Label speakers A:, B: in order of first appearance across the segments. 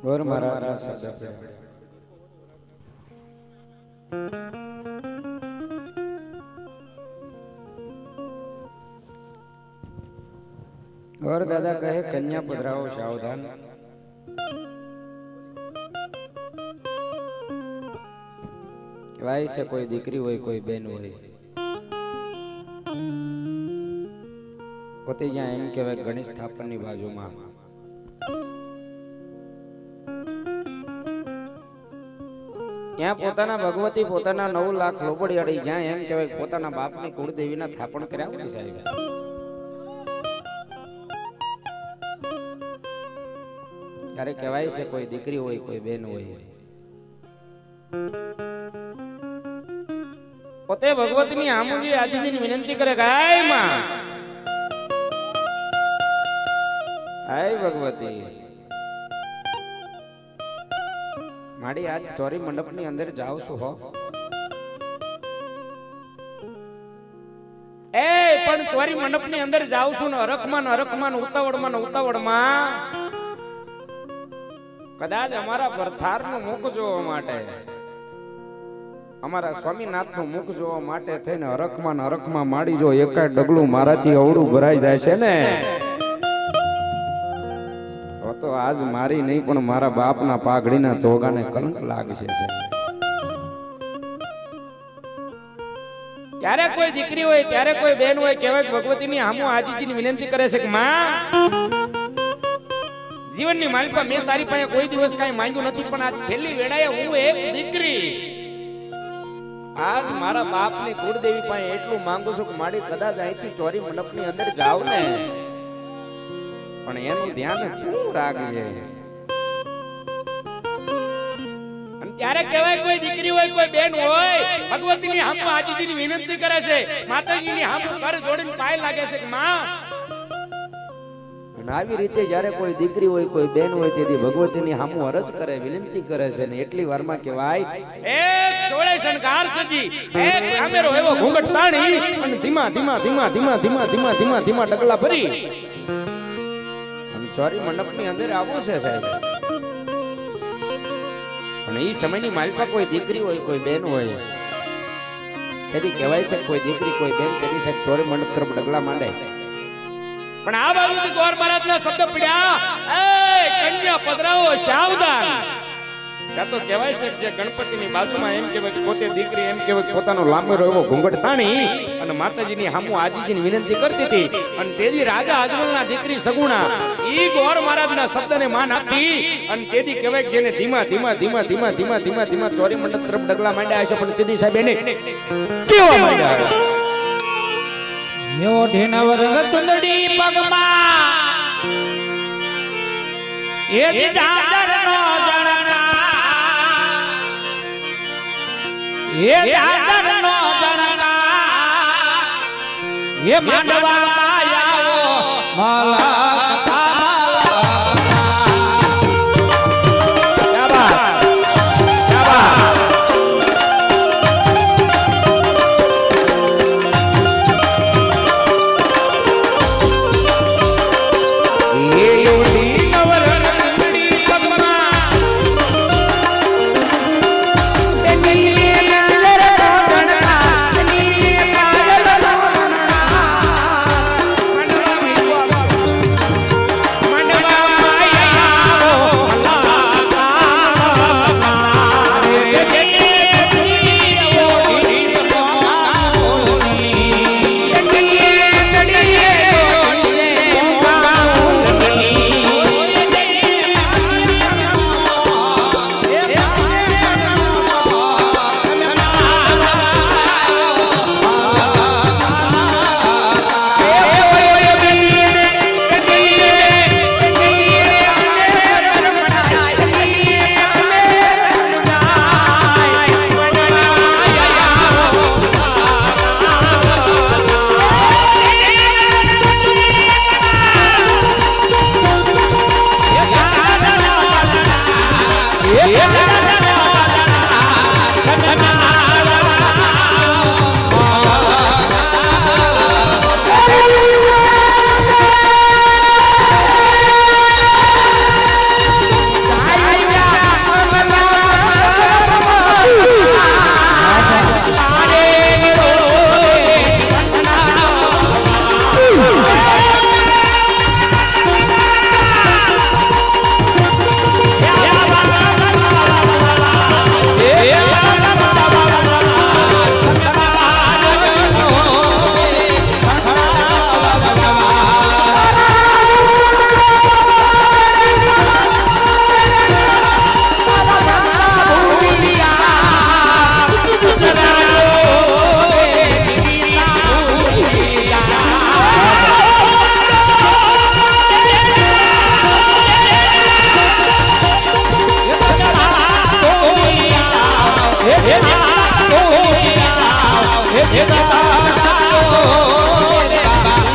A: और महाराज और दादा कहे कन्या पधराओ सावधान। कहेवाय से कोई दीकरी होय कोई बेन होय पोते ज्यां एम कहेवाय गणेश स्थापन नी बाजुमां ત્યાં પોતાના ભગવતી પોતાના 9 લાખ લોબડી અડી જ્યાં એમ કહેવાય પોતાના બાપની કુળદેવીના થાપણ કર્યા હોય સાહેબ ત્યારે કહેવાય છે કોઈ દીકરી હોય કોઈ બેન હોય પોતે ભગવતીની આમુજી આજીજીની વિનંતી કરે કે આય માં આય ભગવતી माड़ी आज चोरी मंडप नी अंदर जाओ सु हो ए पण चोरी मंडप नी अंदर जाओ सु न अरकमान उतावड़ मा कदाच अमारा परथार नु मुख जोवा माटे अमारा स्वामीनाथ नु मुख जोवा माटे थईने अरकमा माड़ी जो एकाय डगलू माराथी अवडू भराई जाय छे ने तो आज मारी नहीं पण मारा बाप ना पाघड़ी ना चोगा ने कलंक लागशे त्यारे कोई दीकरी होय त्यारे कोई बेन होय कहेवाय भगवती नी हामु आजीजी नी विनंती करे छे के मां जीवन नी मालिका मैं तारी पासे कोई दिवस काई मांग्યું નથી પણ આ છેલ્લી વેળાએ હું એક દીકરી आज मारा बाप ની કુળદેવી પાસે એટલું માંગુ છું કે માડી કદાચ અહીંથી ચોરી મંડપ ની અંદર જાવ ને પણ એનું ધ્યાન તું રાખજે અને ત્યારે કહેવાય કોઈ દીકરી હોય કોઈ બેન હોય ભગવતીની હામુ આજીજીની વિનંતી કરે છે માતાજીની હામુ કર જોડીને પાય લાગે છે કે માં અને આવી રીતે જ્યારે કોઈ દીકરી હોય કોઈ બેન હોય તેથી ભગવતીની હામુ અરજ કરે વિનંતી કરે છે ને એટલી વારમાં કહેવાય એક સોળે શણગાર સજી એક આમેરો એવો ઘૂંઘટ તાણી અને ધીમા ધીમા ડગલા ભરી चोरी मंडप ની અંદર આવો છે સાહેબ અને ઈ સમયની માલિકા કોઈ દીકરી હોય કોઈ બેન હોય તેથી કહેવાય છે કોઈ દીકરી કોઈ બેન તેની સાથે ચોરી મંડપ તરફ ડગલા માંડે પણ આ બાજુથી ગોર મહારાજના શબ્દ પડ્યા એ કન્યા પધરાવો સાવધાન ત્યાં તો કહેવાય છે કે ગણપતિની બાજુમાં એમ કહેવાય પોતે દીકરી એમ કહેવાય પોતાનો લાંબો એવો ઘૂંઘટ તાણી અને માતાજીની હામુ આજીજીની વિનંતી કરતી હતી અને તેદી રાજા અજમલના દીકરી સગુણા ઈ ગોર મહારાજના શબ્દને માન આપી અને તેદી કહેવાય કે જેને ધીમા ચોરી મંડપ તરફ ડગલા માંડ્યા છે પણ તેદી સાહેબ એને કેવા માંડ્યા
B: યો ઢેનવર ગતુંદડી પગમાં એ દાદરનો જણકા એ દાદરનો જણકા એ માંડવા આવો માલા એ દાદા દાદો રે બાબા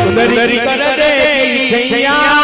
A: સુંદરી કર દે છૈયા